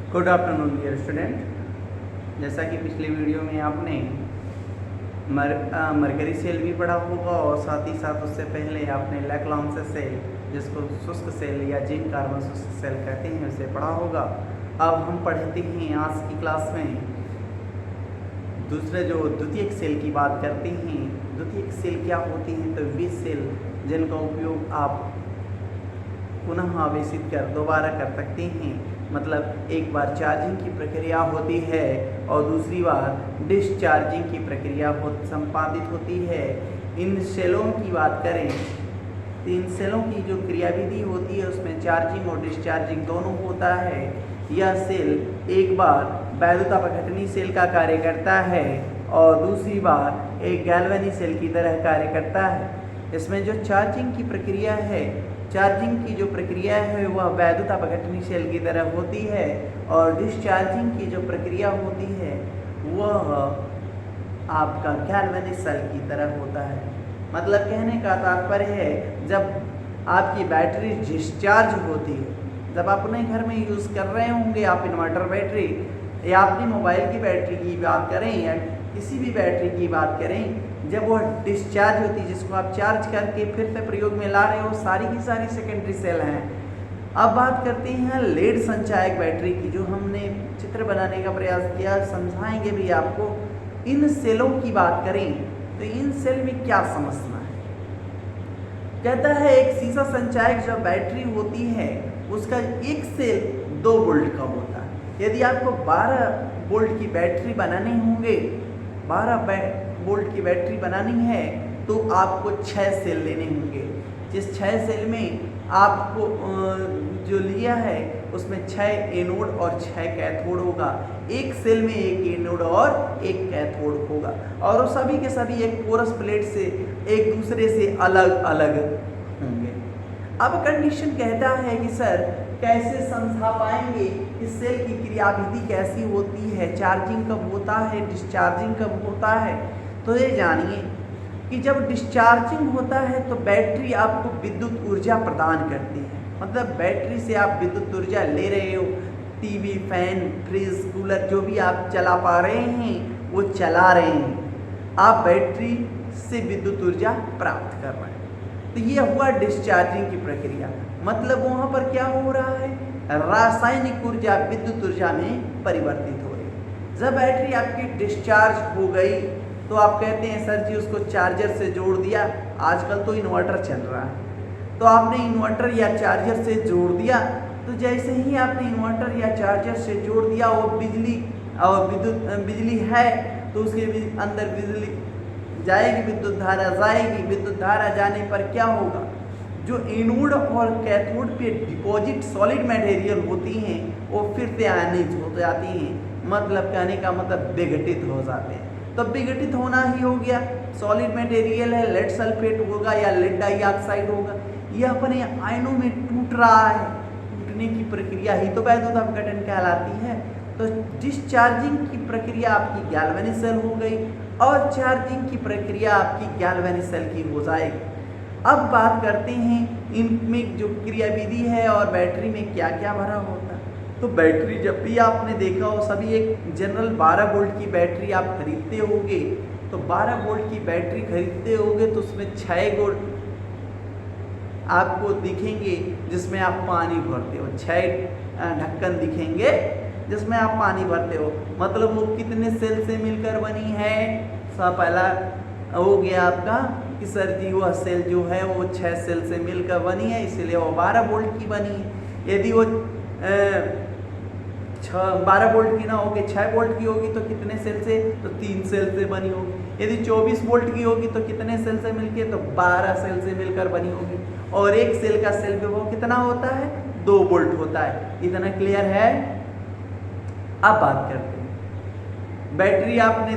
Good afternoon dear student. जैसा कि पिछले वीडियो में आपने मरकरी सेल भी पढ़ा होगा और साथ ही साथ उससे पहले आपने लैक्लांस सेल, जिसको शुष्क सेल या जिंक कार्बन शुष्क सेल कहते हैं, उसे पढ़ा होगा। अब हम पढ़ते हैं आज की क्लास में द्वितीयक सेल की बात करते हैं। द्वितीयक सेल क्या होती हैं? तो वे सेल जिनका उपयोग आप पुनः आवेशित कर दोबारा कर सकते हैं। मतलब एक बार चार्जिंग की प्रक्रिया होती है और दूसरी बार डिस्चार्जिंग की प्रक्रिया संपादित होती है। इन सेलों की बात करें तो इन सेलों की जो क्रियाविधि होती है उसमें चार्जिंग और डिस्चार्जिंग दोनों होता है। यह सेल एक बार वैद्युतापघटनी सेल का कार्य करता है और दूसरी बार एक गैल्वेनी सेल की तरह कार्य करता है। इसमें जो चार्जिंग की प्रक्रिया है, चार्जिंग की जो प्रक्रिया है वह वैद्युतापघटनी सेल की तरह होती है और डिस्चार्जिंग की जो प्रक्रिया होती है वह आपका गैल्वेनिक सेल की तरह होता है। मतलब कहने का तात्पर्य है, जब आपकी बैटरी डिस्चार्ज होती है, जब आप अपने घर में यूज़ कर रहे होंगे, आप इन्वर्टर बैटरी या अपनी मोबाइल की बैटरी की बात करें या किसी भी बैटरी की बात करें, जब वह डिस्चार्ज होती है, जिसको आप चार्ज करके फिर से प्रयोग में ला रहे हो, सारी की सारी सेकेंडरी सेल हैं। अब बात करते हैं लेड संचायक बैटरी की, जो हमने चित्र बनाने का प्रयास किया, समझाएंगे भी आपको। इन सेलों की बात करें तो इन सेल में क्या समझना है? कहता है एक सीसा संचायक जो बैटरी होती है उसका एक सेल 2 वोल्ट का होता है। यदि आपको 12 वोल्ट की बैटरी बनाने होंगे, 12 वोल्ट की बैटरी बनानी है तो आपको 6 सेल लेने होंगे। जिस 6 सेल में आपको जो लिया है उसमें 6 एनोड और 6 कैथोड होगा। एक सेल में एक एनोड और एक कैथोड होगा और वो सभी के सभी एक पोरस प्लेट से एक दूसरे से अलग अलग होंगे। अब कंडीशन कहता है कि सर कैसे समझा पाएंगे इस सेल की क्रियाविधि कैसी होती है, चार्जिंग कब होता है, डिस्चार्जिंग कब होता है। तो ये जानिए कि जब डिस्चार्जिंग होता है तो बैटरी आपको विद्युत ऊर्जा प्रदान करती है। मतलब बैटरी से आप विद्युत ऊर्जा ले रहे हो, टीवी, फैन, फ्रिज, कूलर जो भी आप चला पा रहे हैं वो चला रहे हैं, आप बैटरी से विद्युत ऊर्जा प्राप्त कर रहे हैं। तो ये हुआ डिस्चार्जिंग की प्रक्रिया। मतलब वहाँ पर क्या हो रहा है, रासायनिक ऊर्जा विद्युत ऊर्जा में परिवर्तित हो रही है। जब बैटरी आपकी डिस्चार्ज हो गई तो आप कहते हैं सर जी उसको चार्जर से जोड़ दिया। आजकल तो इन्वर्टर चल रहा है, तो आपने इन्वर्टर या चार्जर से जोड़ दिया, तो जैसे ही आपने इन्वर्टर या चार्जर से जोड़ दिया वो बिजली और बिजली है तो उसके अंदर बिजली जाएगी, विद्युत धारा जाएगी। विद्युत धारा जाने पर क्या होगा, जो एनोड और कैथोड पे डिपॉजिट सॉलिड मटेरियल होती हैं वो फिर से आयनिज हो जाती हैं। मतलब कहने का मतलब विघटित हो जाते हैं। तो विघटित होना ही हो गया, सॉलिड मटेरियल है, लेड सल्फेट होगा या लेड डाइऑक्साइड होगा, यह अपने आयनों में टूट रहा है। टूटने की प्रक्रिया ही तो वैद्युतापघटन कहलाती है। तो डिस्चार्जिंग की प्रक्रिया आपकी गैल्वेनिक सेल हो गई और चार्जिंग की प्रक्रिया आपकी गैल्वेनिक सेल की हो जाएगी। अब बात करते हैं इनमें जो क्रियाविधि है और बैटरी में क्या क्या भरा होता है। तो बैटरी जब भी आपने देखा हो, सभी एक जनरल 12 वोल्ट की बैटरी आप खरीदते होंगे, तो 12 वोल्ट की बैटरी खरीदते होंगे तो उसमें 6 वोल्ट आपको दिखेंगे जिसमें आप पानी भरते हो, 6 ढक्कन दिखेंगे जिसमें आप पानी भरते हो। मतलब वो कितने सेल से मिलकर बनी है? सब पहला हो गया आपका कि सर जी वह सेल जो है वो 6 सेल से मिलकर बनी है, इसलिए वो 12 वोल्ट की बनी है। यदि वो 12 वोल्ट की ना होगी, 6 वोल्ट की होगी तो कितने सेल से? तो 3 सेल से बनी होगी। यदि 24 वोल्ट की होगी तो कितने सेल से मिलके? तो 12 सेल से मिलकर बनी होगी। और एक सेल का सेल विभव कितना होता है? 2 वोल्ट होता है। इतना क्लियर है? अब बात करते हैं बैटरी आपने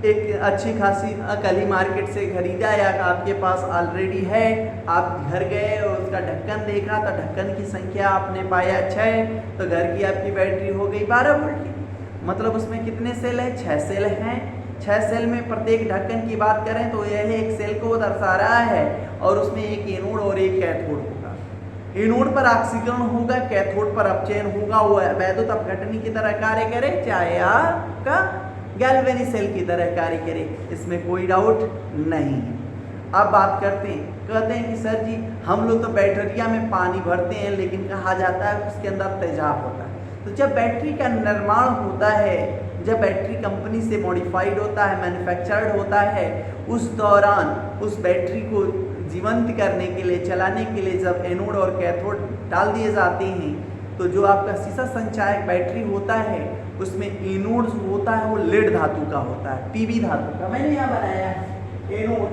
एक अच्छी खासी कल ही मार्केट से खरीदा या आपके पास ऑलरेडी है, आप घर गए और उसका ढक्कन देखा तो ढक्कन की संख्या आपने पाया 6, तो घर की आपकी बैटरी हो गई 12 वोल्ट की। मतलब उसमें कितने सेल हैं? 6 सेल हैं। 6 सेल में प्रत्येक ढक्कन की बात करें तो यह एक सेल को दर्शा रहा है और उसमें एक एनोड और एक कैथोड होगा। एनोड पर ऑक्सीकरण होगा, कैथोड पर अपचयन होगा, वो वैद्युत अपघटनी की तरह कार्य करे, चाहे आपका गैल्वेनिक सेल की तरह कार्य करे, इसमें कोई डाउट नहीं है। अब बात करते हैं, कहते हैं कि सर जी हम लोग तो बैटरिया में पानी भरते हैं, लेकिन कहा जाता है उसके अंदर तेजाब होता है। तो जब बैटरी का निर्माण होता है, जब बैटरी कंपनी से मॉडिफाइड होता है, मैन्युफैक्चर्ड होता है, उस दौरान उस बैटरी को जीवंत करने के लिए, चलाने के लिए जब एनोड और कैथोड डाल दिए जाते हैं, तो जो आपका शीशा संचायक बैटरी होता है उसमें एनोड जो होता है वो लेड धातु का होता है, पीबी धातु का। मैंने यहाँ बनाया है, एनोड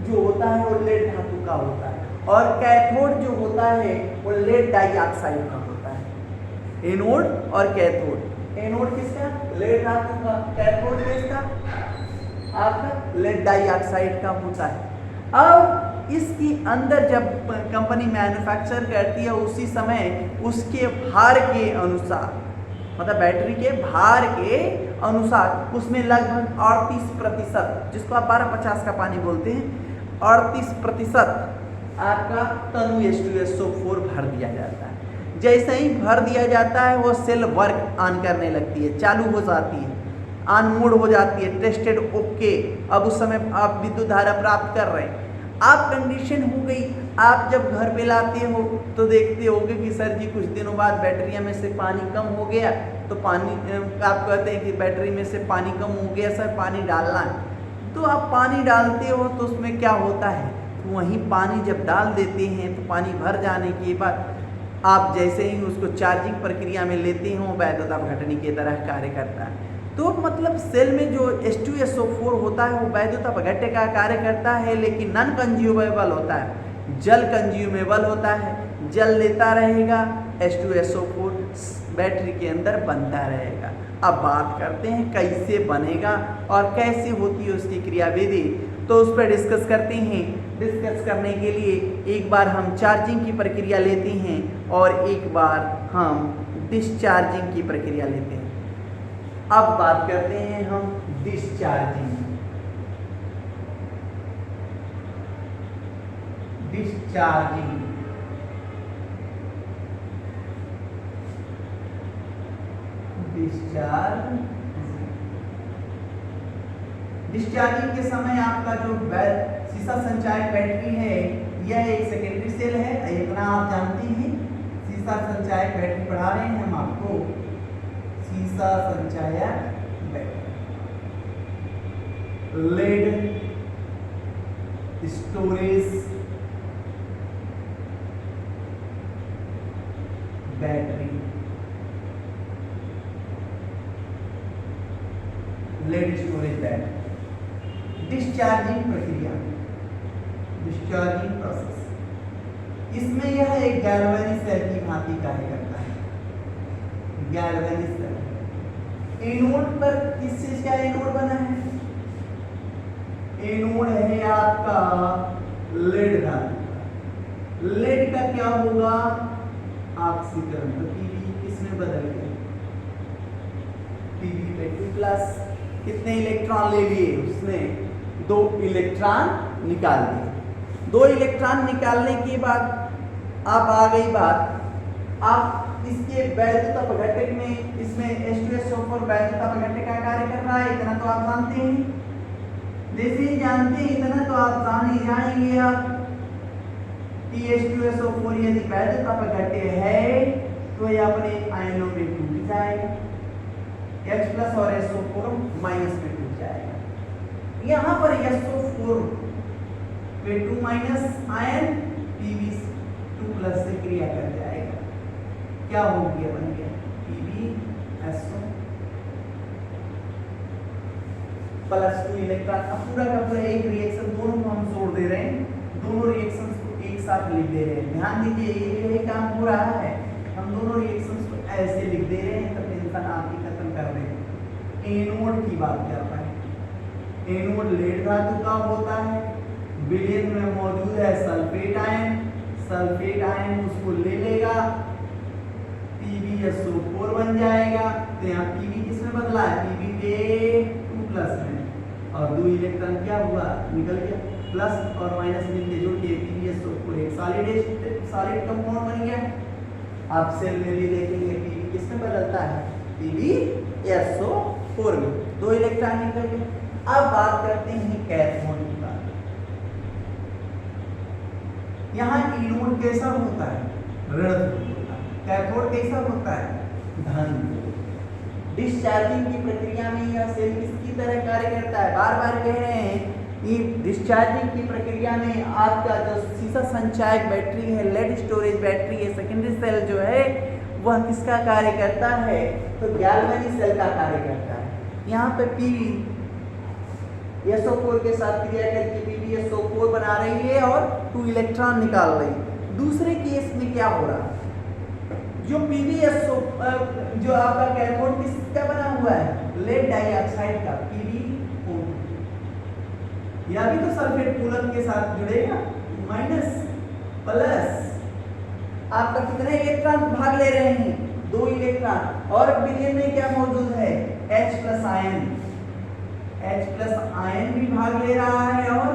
जो होता है वो लेड धातु का होता है, और कैथोड जो होता है वो लेड डाइऑक्साइड का होता है। एनोड और कैथोड, एनोड किसका? लेड धातु का, कैथोड किसका? आपका लेड डाइऑक्साइड का होता है। अब इसकी अंदर जब कंपनी मैन्युफैक्चर करती है, उसी समय उसके भार के अनुसार, मतलब बैटरी के भार के अनुसार उसमें लगभग 38%, जिसको आप 1250 का पानी बोलते हैं, 38% आपका तनु H2SO4 भर दिया जाता है। जैसे ही भर दिया जाता है वो सेल वर्क ऑन करने लगती है, चालू हो जाती है, ऑन मोड हो जाती है, टेस्टेड ओके। अब उस समय आप विद्युत धारा प्राप्त कर रहे हैं। आप कंडीशन हो गई, आप जब घर पे लाते हो तो देखते होगे कि सर जी कुछ दिनों बाद बैटरिया में से पानी कम हो गया, तो पानी आप कहते हैं कि बैटरी में से पानी कम हो गया सर, पानी डालना है। तो आप पानी डालते हो तो उसमें क्या होता है, तो वहीं पानी जब डाल देते हैं तो पानी भर जाने के बाद आप जैसे ही उसको चार्जिंग प्रक्रिया में लेते हो, वैद्युत अपघटनी की तरह कार्य करता है। तो मतलब सेल में जो H2SO4 होता है वो वैद्युत अपघट्य का कार्य करता है, लेकिन नॉन कंज्यूमेबल होता है, जल कंज्यूमेबल होता है, जल लेता रहेगा, H2SO4 बैटरी के अंदर बनता रहेगा। अब बात करते हैं कैसे बनेगा और कैसे होती है उसकी क्रियाविधि, तो उस पर डिस्कस करते हैं। डिस्कस करने के लिए एक बार हम चार्जिंग की प्रक्रिया लेते हैं और एक बार हम डिस्चार्जिंग की प्रक्रिया लेते हैं। अब बात करते हैं हम डिस्चार्जिंग। डिस्चार्जिंग डिस्चार्जिंग के समय आपका जो शीशा संचायक बैटरी है यह एक सेकेंडरी सेल है, इतना आप जानते हैं। शीशा संचायक बैटरी पढ़ा रहे हैं हम आपको, शीशा संचायक battery, lead storage battery, lead storage battery. Discharging प्रक्रिया, डिस्चार्जिंग प्रोसेस, इसमें यह एक गैल्वेनिक सेल की भांति कार्य करता है। गैल्वेनिक सेल एनोड पर किस चीज का एनोड बना है? एनोड है आपका लेड धातु। लेड का क्या होगा? ऑक्सीकरण। तो पीबी किसमें बदल गया? पीबी पे 2+, कितने इलेक्ट्रॉन ले लिए उसने? 2 इलेक्ट्रॉन निकाल दिए। 2 इलेक्ट्रॉन निकालने के बाद अब आ गई बात, आप इसके वैद्युत अपघटक में इसमें H2SO4 वैद्युत अपघटक का कार्य कर रहा है, इतना तो आप जानते हैं। जैसे ही जानते हैं इतना तो आप जान ही जाएंगे आप कि H2SO4 यदि वैद्युत अपघट्य है तो ये अपने आयनों में टूट जाएगा, H+ और SO4 माइनस में टूट जाएगा। यहाँ पर SO4 पे 2- आयन Pb2+ से क्रिया कर जाएगा, क्या हो गया? बन गया PbSO +2 इलेक्ट्रॉन। अब पूरा का पूरा एक रिएक्शन, दोनों को हम जोड़ दे रहे हैं, दोनों रिएक्शंस को एक साथ लिख दे रहे हैं। ध्यान दीजिए ये काम हो रहा है, हम दोनों रिएक्शंस को ऐसे लिख दे रहे हैं, तब टेंशन आपकी खत्म कर रहे हैं। एनोड की बात कर रहे हैं, एनोड लेड धातु का होता है, विलयन में मौजूद है सल्फेट आयन, सल्फेट आयन उसको ले लेगा, PbSO4 बन जाएगा। तो यहाँ Pb किसमें बदला है? Pb पे 2+ में, और 2 इलेक्ट्रॉन क्या हुआ? निकल गया। प्लस और माइनस मिलके जुड़ के PbSO4 एक सॉलिड कंपाउंड बन गया। आप सेल में भी देखेंगे Pb किस में बदलता है, PbSO4 में, 2 इलेक्ट्रॉन निकल गए। अब बात करते हैं कैथोड की बात। यहाँ एनोड कैसा होता है, ऋण होता है, कैथोड कैसा होता है, धन। डिस्चार्जिंग की प्रक्रिया में यह सेल किसकी तरह कार्य करता है, बार बार कह रहे हैं कि डिस्चार्जिंग की प्रक्रिया में आपका जो सीसा संचायक बैटरी है, लेड स्टोरेज बैटरी है, सेकेंडरी सेल जो है वह किसका कार्य करता है, तो गैल्वेनिक सेल का कार्य करता है। यहाँ पे PbSO4 के साथ क्रिया करके PbSO4 बना रही है और 2 इलेक्ट्रॉन निकाल रही है। दूसरे केस में क्या हो रहा है, जो PbSO जो आपका कैथोड किसका बना हुआ है, लेड डाइऑक्साइड का, PbO2। यह भी तो सल्फेट कूलम के साथ जुड़ेगा, माइनस प्लस आपका कितने इलेक्ट्रॉन भाग ले रहे हैं, 2 इलेक्ट्रॉन, और विलयन में क्या मौजूद है, H+ आयन, H+ आयन भी भाग ले रहा है और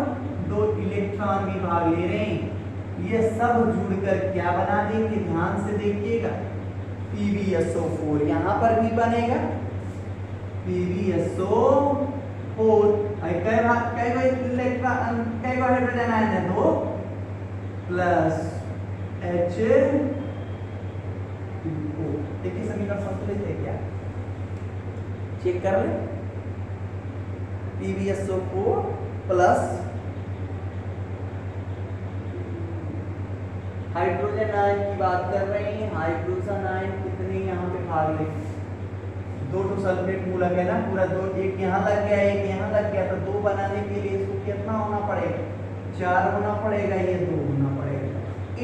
2 इलेक्ट्रॉन भी भाग ले रहे हैं। ये सब जुड़कर क्या बना देंगे, ध्यान से देखिएगा, PbSO4 यहाँ पर भी बनेगा, PbSO4 कई इलेक्ट्रॉन, कई हाइड्रोजन आयन है, 2 प्लस H2O। देखिए समीकरण संतुलित है क्या, चेक कर ले, PbSO4 प्लस हाइड्रोजन आयन की बात कर रहे हैं, हाइड्रोजन आयन कितने यहाँ पे भाग ले, 2 तो सल्फेट मूलक है ना पूरा, 2, एक यहाँ लग गया, एक यहाँ लग गया, तो 2 बनाने के लिए इसको कितना होना पड़ेगा, 4 होना पड़ेगा, ये 2 होना पड़ेगा,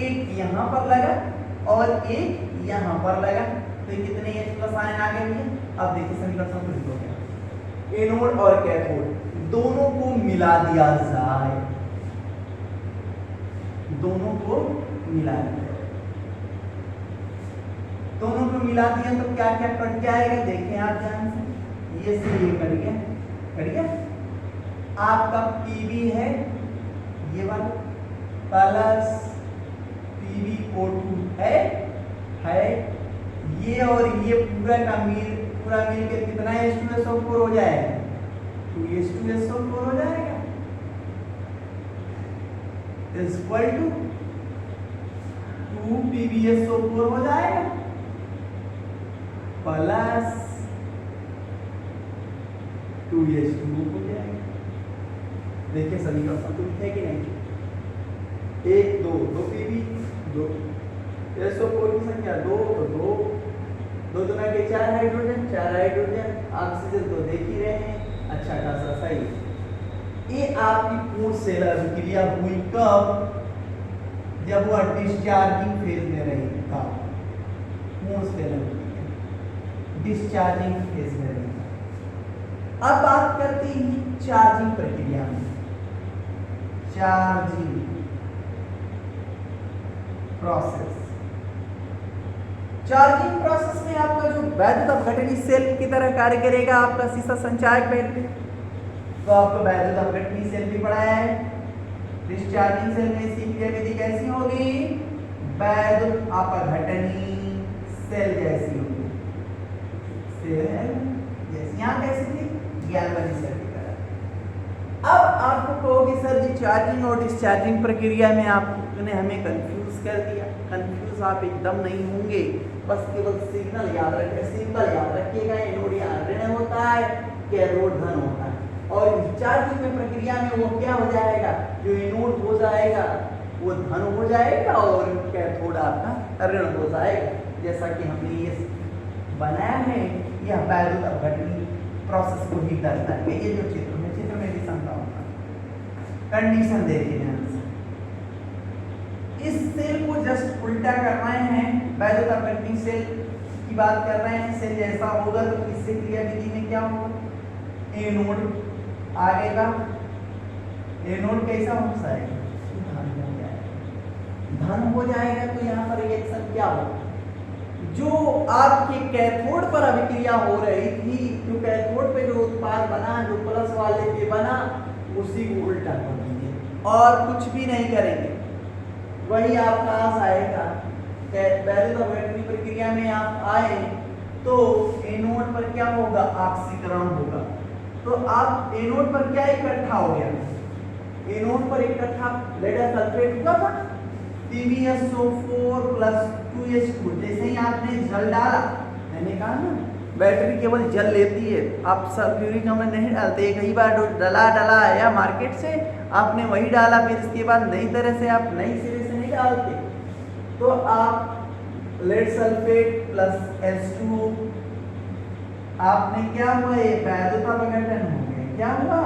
एक यहाँ पर लगा और एक यहाँ पर लगा, तो कितने H+ आयन आ गए भैया। अब देखिए समीकरण संतुलित हो गया, एनोड और कैथोड दोनों को मिला दिया जाए, दोनों को मिला दिया, दोनों को मिला दिया तो क्या क्या कट जाएगा, देखें आप ध्यान से, ये से ये कट गया, कट गया। आपका Pb है ये वाला प्लस PbO2 है ये, और ये पूरा का पूरा मिलकर कितना H2SO4 हो जाएगा, 2H2SO4 हो जाएगा, इज इक्वल टू 2 PbSO4 हो जाएगा प्लस 2H2O हो जाएगा। देखिए समीकरण संतुलित है कि नहीं, 1 2 2 Pb 2 SO4 की संख्या 2 तो 2 2 दुना के 4 हाइड्रोजन, 4 हाइड्रोजन, ऑक्सीजन तो देख ही रहे हैं, अच्छा खासा सही। ये आपकी पूर्ण सेल अभिक्रिया हुई कब, जब वह डिस्चार्जिंग फेज में रही, तब पूर्ण सेल अभिक्रिया डिस्चार्जिंग फेज में रही। अब बात करते हैं चार्जिंग प्रक्रिया में, चार्जिंग प्रोसेस। चार्जिंग प्रोसेस में आपका जो वैद्युत अपघटनी सेल की तरह कार्य करेगा आपका सीसा संचायक बैटरी, तो आपको वैद्युत अपघटनी सेल भी पढ़ाया है। डिस्चार्जिंग सेल में इसकी क्रियाविधि कैसी होगी, वैद्युत अपघटनी सेल जैसी होगी, सेल जैसी, यहाँ कैसी थी, गैल्वेनिक सेल की तरह। अब आपको कहोगे सर जी चार्जिंग और डिस्चार्जिंग प्रक्रिया में आपने हमें कंफ्यूज कर दिया। कंफ्यूज आप एकदम नहीं होंगे, बस केवल सिग्नल याद रखें, सिंबल याद रखिएगा, एनोड यहाँ ऋण होता है, कैथोड धन होता है, और डिस्चार्जिंग में प्रक्रिया में वो क्या हो जाएगा, जो एनोड हो जाएगा वो धन हो जाएगा और कैथोड आपका ऋण हो जाएगा। जैसा कि हमने ये बनाया है, यह वैद्युत अपघटनी प्रोसेस को ही करता है। ये जो चित्र में भी समझाऊंगा, कंडीशन देखिए ध्यान से, इस सेल को जस्ट उल्टा कर रहे हैं, वैद्युत अपघटनी सेल की बात कर रहे हैं, सेल जैसा होगा तो इससे क्रियाविधि में क्या होगा, एनोड आगेगा, एनोड कैसा हो जाएगा, धन हो जाएगा, धन हो जाएगा तो यहाँ पर रिएक्शन क्या होगा, जो आपके कैथोड पर अभिक्रिया हो रही थी, जो कैथोड पे जो उत्पाद बना, जो प्लस वाले पे बना, उसी को उल्टा कर दीजिए, और कुछ भी नहीं करेंगे, वही आपका पास आएगा। पहले तो बैटरी प्रक्रिया में आप आए तो एनोड पर क्या होगा, ऑक्सीकरण होगा। तो आप एनोड पर क्या इकट्ठा हो गया, एनोड पर इकट्ठा लेड सल्फेट हुआ था PbSO4 + 2H2। जैसे ही आपने जल डाला, मैंने कहा ना बैटरी केवल जल लेती है, आप सल्फ्यूरिक अम्ल नहीं डालते। एक ही बार डला आया मार्केट से, आपने वही डाला, फिर इसके बाद नई तरह से आप नई सिरे से नहीं डालते। तो आप लेड सल्फेट + H2, आपने क्या हुआ, ये वैद्युत अपघटन हो गया। क्या हुआ,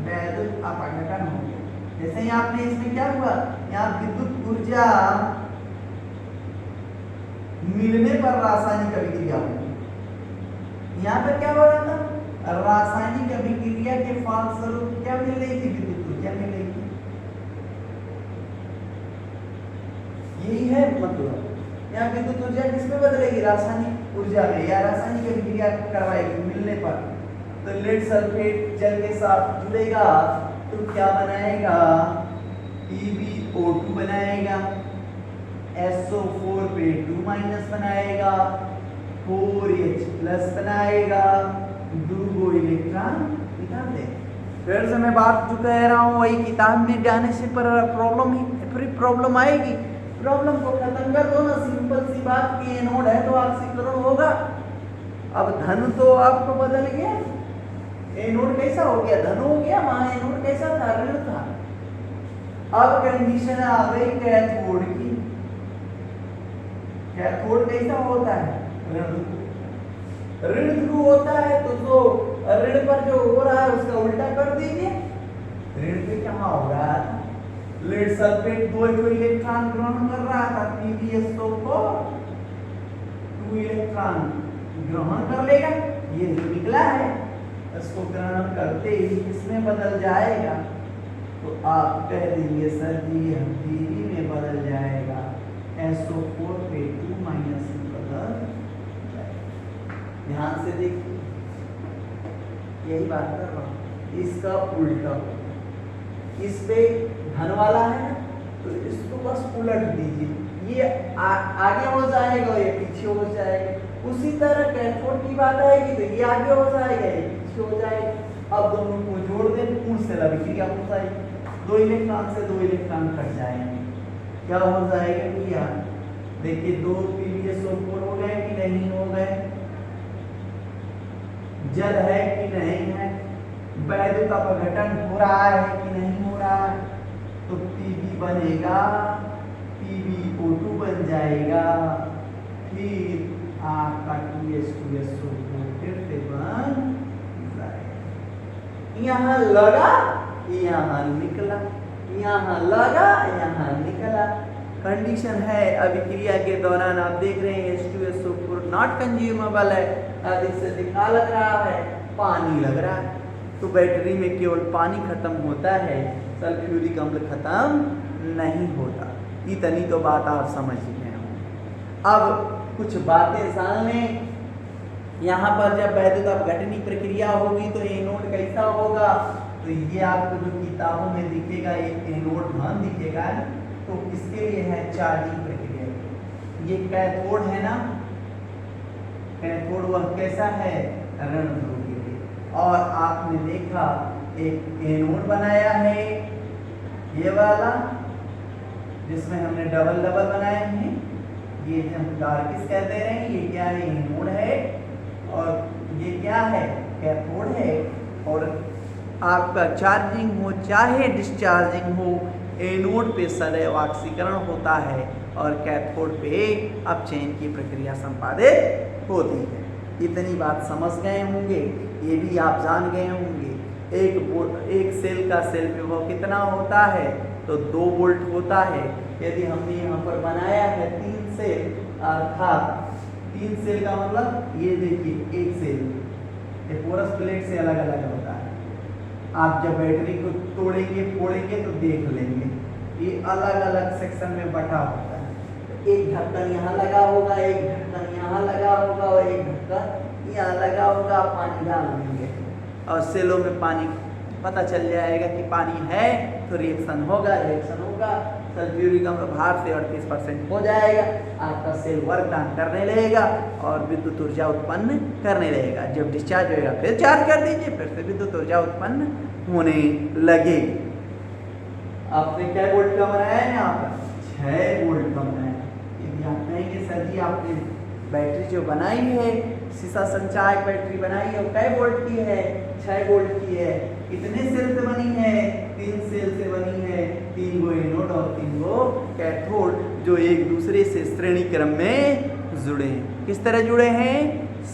वैद्युत अपघटन हो गया। जैसे ही आपने इसमें क्या हुआ, यहाँ विद्युत ऊर्जा मिलने पर रासायनिक अभिक्रिया होगी। यहाँ पर क्या हो रहा था, रासायनिक अभिक्रिया के फलस्वरूप क्या मिल रही थी, विद्युत ऊर्जा मिल रही थी। यही है मतलब, यहाँ विद्युत ऊर्जा किसमें बदलेगी, रासायनिक ऊर्जा में, या रासायनिक अभिक्रिया करवाएगी मिलने पर। तो लेड सल्फेट जल के साथ जुड़ेगा तो क्या बनाएगा, PbO2 बनाएगा, SO4 पे 2- बनाएगा, 4H+ बनाएगा, 2 इलेक्ट्रॉन निकाल दे। फिर से मैं बात जो कह रहा हूँ वही, किताब में जाने से पर प्रॉब्लम आएगी। प्रॉब्लम को खत्म कर दो ना, सिंपल सी बात की एनोड है तो ऑक्सीकरण होगा। अब धन तो आपको बदल गया, एनोड कैसा हो गया, धन हो गया, वहां एनोड कैसा था, ऋण था। अब कंडीशन आ गई कैथोड की। कैथोड कैसा होता है, ऋण ध्रुव होता है। तो जो ऋण पर जो हो रहा है उसका उल्टा कर दीजिए। ऋण पे क्या हो रहा है, लेड सल्फेट 2 इलेक्ट्रॉन ग्रहण कर रहा था, PbSO को 2 इलेक्ट्रॉन ग्रहण कर लेगा। ये जो निकला है इसको ग्रहण करते ही इसमें बदल जाएगा। तो आप कह देंगे सर जी हम Pb में बदल जाएगा, SO4 पे 2- बदल जाएगा। ध्यान से देखिए, यही बात कर रहा हूँ, इसका उल्टा। इस पे धन वाला है ना, तो इसको बस उलट दीजिए, ये आगे हो जाएगा, ये पीछे हो जाएगा। उसी तरह कैथोड की बात आएगी तो ये आगे हो जाएगा, ये पीछे हो जाएगा। अब दोनों को जोड़ दें, पूर्ण सेल अभिक्रिया हो जाएगी, 2 इलेक्ट्रॉन से 2 इलेक्ट्रॉन कट जाएंगे। क्या हो जाएगा भैया, देखिए 2 PbSO4 हो गए कि नहीं हो गए, जल है कि नहीं है, वैद्युत अपघटन हो रहा है कि नहीं हो रहा है। तो Pb बनेगा, PbO2 बन जाएगा, फिर आपका 2H2SO4 फिर से बन जाएगा। यहाँ लगा, यहाँ निकला, यहाँ लगा, यहाँ निकला। कंडीशन है अभिक्रिया के दौरान आप देख रहे हैं H2SO4 नॉट कंज्यूमेबल है, अधिक से अधिक लग रहा है, पानी लग रहा है। तो बैटरी में केवल पानी खत्म होता है, सल्फ्यूरिक अम्ल खत्म नहीं होता। इतनी तो बात आप समझ गए हो। अब कुछ बातें जान लें। यहाँ पर जब वैद्युत अपघटनी प्रक्रिया होगी तो एनोड कैसा होगा, तो ये आपको जो किताबों में दिखेगा ये एनोड धन दिखेगा, तो किसके लिए है, चार्जिंग प्रक्रिया। ये कैथोड है ना, कैथोड वह कैसा है, ऋण ध्रुव के लिए। और आपने देखा एक एनोड बनाया है ये वाला, जिसमें हमने डबल बनाए हैं, ये हम डार्किस कहते हैं, ये क्या है, एनोड है, और ये क्या है, कैथोड है। और आपका चार्जिंग हो चाहे डिस्चार्जिंग हो, एनोड पे सदैव ऑक्सीकरण होता है और कैथोड पे अपचयन की प्रक्रिया संपादित होती है। इतनी बात समझ गए होंगे, ये भी आप जान गए होंगे। एक सेल का सेल विभव कितना होता है, तो 2 वोल्ट होता है। यदि हमने यहाँ पर बनाया है 3 सेल, अर्थात 3 सेल का मतलब ये देखिए एक सेल, ये पोरस प्लेट से अलग अलग होता है। आप जब बैटरी को तोड़ेंगे फोड़ेंगे तो देख लेंगे, ये अलग अलग सेक्शन में बटा होता है। तो एक ढक्कन यहाँ लगा होगा, एक ढक्कन यहाँ लगा होगा और एक ढक्कन यहाँ लगा होगा। पानी डाल देंगे और सेलों में पानी पता चल जाएगा कि पानी है तो रिएक्शन होगा सल्फ्यूरिक अम्ल भार से 38% हो जाएगा, आपका सेल वर्क डन करने लगेगा और विद्युत ऊर्जा उत्पन्न करने लगेगा। जब डिस्चार्ज होएगा फिर चार्ज कर दीजिए, फिर से विद्युत ऊर्जा उत्पन्न होने लगेगी। आपने क्या वोल्ट का बनाया है? यहाँ पर 6 वोल्ट का बनाया। यदि आप कहेंगे सर जी आपने बैटरी जो बनाई है, शीशा संचायक बैटरी बनाई है, वो कै वोल्ट की है? 6 वोल्ट की है। कितने सेल से बनी है? 3 सेल से बनी है, 3 गो एनोड और 3 गो कैथोड, जो एक दूसरे से श्रेणी क्रम में जुड़े हैं। किस तरह जुड़े हैं?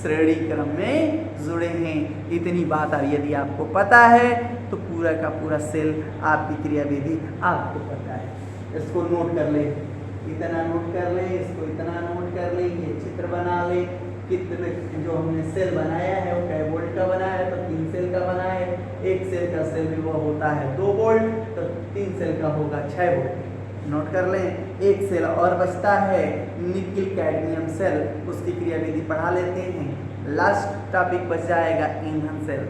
श्रेणी क्रम में जुड़े हैं। इतनी बात अब यदि आपको पता है तो पूरा का पूरा सेल आपकी क्रियाविधि आपको पता है। इसको नोट कर ले, इतना नोट कर ले, इसको इतना नोट कर ले, ये चित्र बना ले। कितने जो हमने सेल बनाया है वो कै वोल्ट का बनाया है? तो 3 सेल का बनाया है। एक सेल का सेल भी वो होता है 2 वोल्ट, तो 3 सेल का होगा 6 वोल्ट। नोट कर लें। एक सेल और बचता है निकिल कैडमियम सेल, उसकी क्रियाविधि पढ़ा लेते हैं। लास्ट टॉपिक बच जाएगा ईंधन सेल।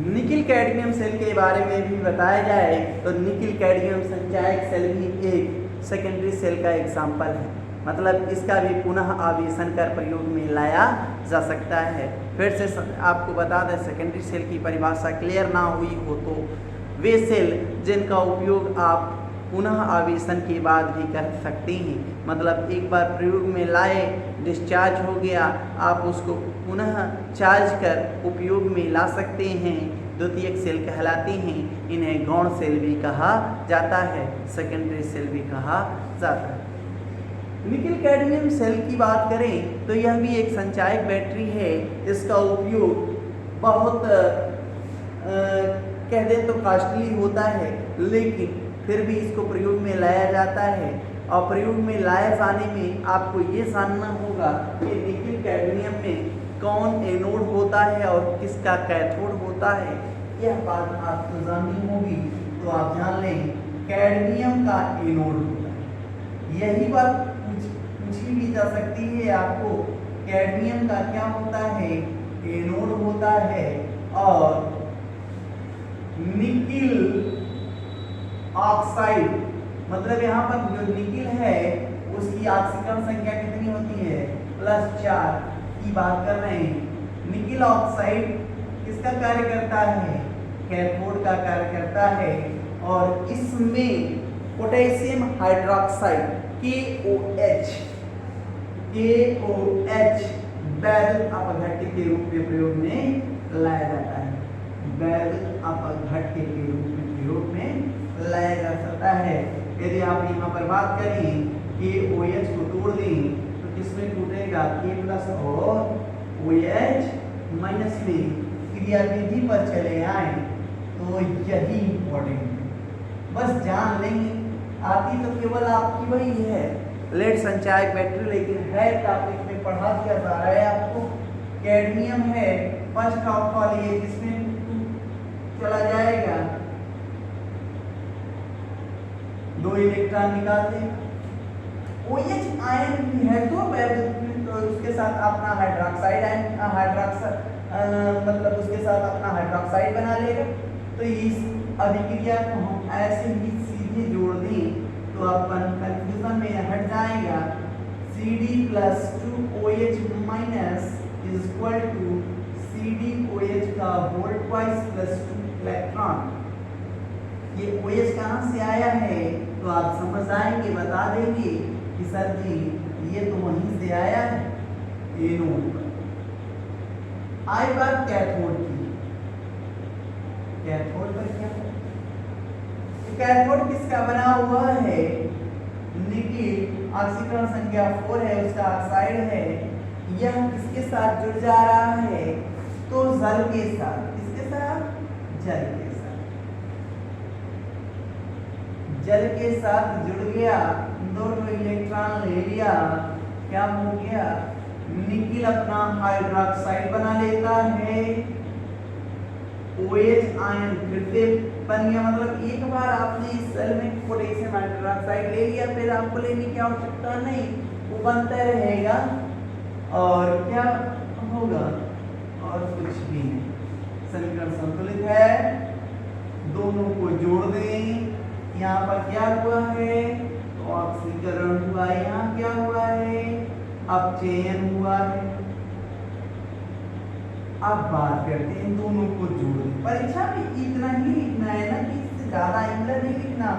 निकिल कैडमियम सेल के बारे में भी बताया जाए तो निकिल कैडमियम संचायक सेल भी एक सेकेंडरी सेल का एग्जाम्पल है। मतलब इसका भी पुनः आवेशन कर प्रयोग में लाया जा सकता है। फिर से आपको बता दें, सेकेंडरी सेल की परिभाषा क्लियर ना हुई हो तो वे सेल जिनका उपयोग आप पुनः आवेशन के बाद भी कर सकते हैं। मतलब एक बार प्रयोग में लाए, डिस्चार्ज हो गया, आप उसको पुनः चार्ज कर उपयोग में ला सकते हैं। द्वितीयक सेल कहलाते हैं। इन्हें गौण सेल भी कहा जाता है, सेकेंडरी सेल भी कहा जाता है। निकिल कैडमियम सेल की बात करें तो यह भी एक संचायक बैटरी है। इसका उपयोग बहुत कह दें तो कॉस्टली होता है, लेकिन फिर भी इसको प्रयोग में लाया जाता है। और प्रयोग में लाए जाने में आपको ये जानना होगा कि निकिल कैडमियम में कौन एनोड होता है और किसका कैथोड होता है। यह बात आपको जाननी होगी तो आप जान लें, कैडमियम का एनोड होता है। यही बात पूछी भी जा सकती है आपको, कैडमियम का क्या होता है? एनोड होता है। और निकिल ऑक्साइड, मतलब यहाँ पर जो निकिल है उसकी ऑक्सीकरण संख्या कितनी होती है? +4 की बात कर रहे हैं। निकिल ऑक्साइड किसका कार्य करता है? कैथोड का कार्य करता है। और इसमें पोटेशियम हाइड्रोक्साइड KOH वैद्युत अपघट्य के रूप में प्रयोग में लाया जाता है। वैद्युत अपघट्य के रूप में लाया जा सकता है। यदि आप यहाँ पर बात करें कि OH को तोड़ दें तो किसमें टूटेगा? K+ और OH- में क्रियाविधि पर चले आए तो यही इम्पोर्टेंट है। बस जान लेंगे, आती तो केवल आपकी वही है लेड संचायक बैटरी, लेकिन है टॉपिक में पढ़ा दिया जा रहा है आपको। कैडमियम है फर्स्ट ऑफ ऑल, ये किसमें चला जाएगा? 2 इलेक्ट्रॉन निकाल दें। OH आयन भी है तो उसके साथ अपना हाइड्रोक्साइड मतलब उसके साथ अपना हाइड्रोक्साइड बना लेगा। तो इस अभिक्रिया को हम ऐसे ही सीधे जोड़ दें तो आप कंफ्यूजन में हट जाएगा। CD+2OH- CdOH का होल ट्वाइस +2 इलेक्ट्रॉन। ये OH कहाँ से आया है तो आप समझ आएंगे, बता देंगे कि सर जी ये तो वहीं से आया है, एनोड। आई बात कैथोड की। कैथोड पर क्या? कैथोड किसका बना हुआ है? निकिल, ऑक्सीकरण संख्या 4 है, उसका ऑक्साइड है। यह किसके साथ जुड़ जा रहा है? तो जल के साथ। किसके साथ? जल के साथ। जल के साथ जुड़ गया, 2 इलेक्ट्रॉन ले लिया, क्या हो गया? निकिल अपना हाइड्रोक्साइड बना लेता है। OH आयन फिर से बन गया। मतलब एक बार आपने इस सेल में पोटेशियम हाइड्रोक्साइड ले लिया, फिर आपको लेने की आवश्यकता नहीं, वो बनता रहेगा। और क्या होगा, और कुछ भी नहीं। समीकरण संतुलित है, दोनों को जोड़ दें। यहाँ पर क्या हुआ है, तो ऑक्सीकरण हुआ, यहाँ क्या हुआ है, अपचयन हुआ है। अब बात करते हैं दोनों को जोड़ दें। परीक्षा में इतना ही लिखना है ना, कि इससे ज्यादा एंगलर नहीं लिखना।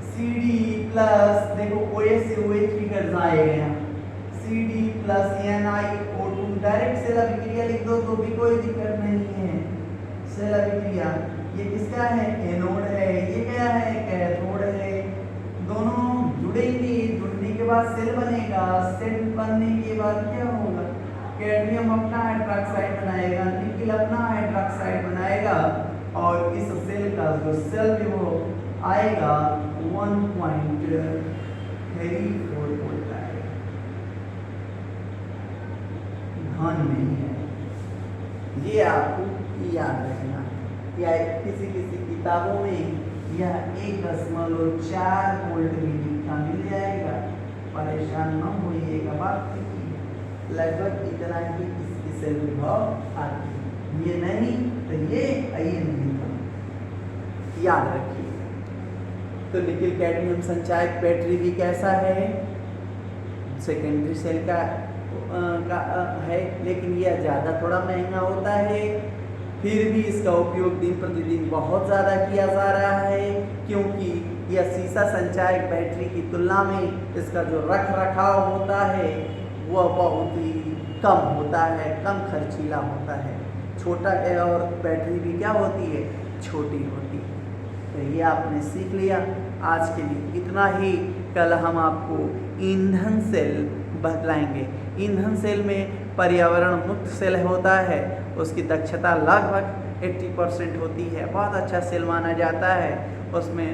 CD प्लस, देखो OH से OH भी कर जाएगा यहाँ, CD plus NiO2, direct cell अभिक्रिया लिख दो तो भी कोई दिक्कत नहीं है। सेल अभिक्रिया, ये किसका है, एनोड है, ये क्या है, कैथोड है। दोनों जुड़ेंगे, जुड़ने के बाद सेल बनेगा, सेल बनने के बाद क्या होगा, कैडमियम अपना हाइड्रोक्साइड बनाएगा, निकेल अपना हाइड्रोक्साइड बनाएगा, और इस सेल का जो सेल विभव आएगा 1.34 वोल्ट आएगा। ध्यान नहीं है, ये आपको याद रखना। या किसी किताबों में यह 1.4 वोल्ट भी लिखा मिल जाएगा, परेशान न होइएगा। बात लगभग इतना ही इसकी सेल विभव आती है, ये नहीं तो ये नहीं था, याद रखिए। तो निकेल कैडमियम संचायक बैटरी भी कैसा है, सेकेंडरी सेल का है, लेकिन यह ज़्यादा थोड़ा महंगा होता है। फिर भी इसका उपयोग दिन प्रतिदिन बहुत ज़्यादा किया जा रहा है, क्योंकि यह सीसा संचायक बैटरी की तुलना में इसका जो रख रखाव होता है वह बहुत ही कम होता है, कम खर्चीला होता है। छोटा और बैटरी भी क्या होती है, छोटी होती है। तो ये आपने सीख लिया। आज के लिए इतना ही। कल हम आपको ईंधन सेल बतलाएंगे। ईंधन सेल में पर्यावरण मुक्त सेल होता है, उसकी दक्षता लगभग 80% होती है, बहुत अच्छा सेल माना जाता है। उसमें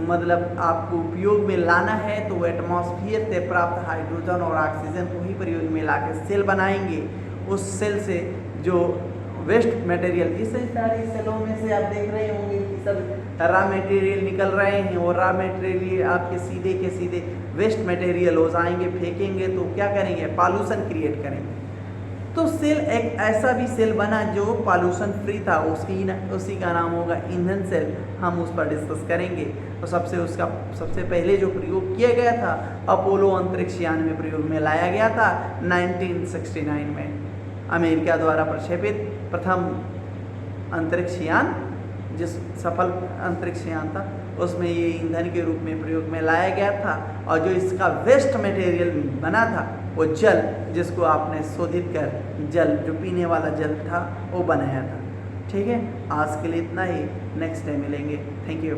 मतलब आपको उपयोग में लाना है तो एटमॉस्फेयर से प्राप्त हाइड्रोजन और ऑक्सीजन को ही प्रयोग में ला के सेल बनाएंगे। उस सेल से जो वेस्ट मटेरियल, इस सारी सेलों में से आप देख रहे होंगे कि सब रॉ मटेरियल निकल रहे हैं, और रॉ मटेरियल आपके सीधे के सीधे वेस्ट मटेरियल हो जाएंगे, फेंकेंगे तो क्या करेंगे, पॉल्यूशन क्रिएट करेंगे। तो सेल एक ऐसा भी सेल बना जो पॉल्यूशन फ्री था, उसी का नाम होगा ईंधन सेल। हम उस पर डिस्कस करेंगे। तो सबसे पहले जो प्रयोग किया गया था अपोलो अंतरिक्ष यान में प्रयोग में लाया गया था 1969 में, अमेरिका द्वारा प्रक्षेपित प्रथम अंतरिक्ष यान, जिस सफल अंतरिक्ष यान था उसमें ये ईंधन के रूप में प्रयोग में लाया गया था। और जो इसका वेस्ट मटेरियल बना था वो जल, जिसको आपने शोधित कर जल, जो पीने वाला जल था, वो बनाया था। ठीक है, आज के लिए इतना ही। नेक्स्ट टाइम मिलेंगे। Thank you.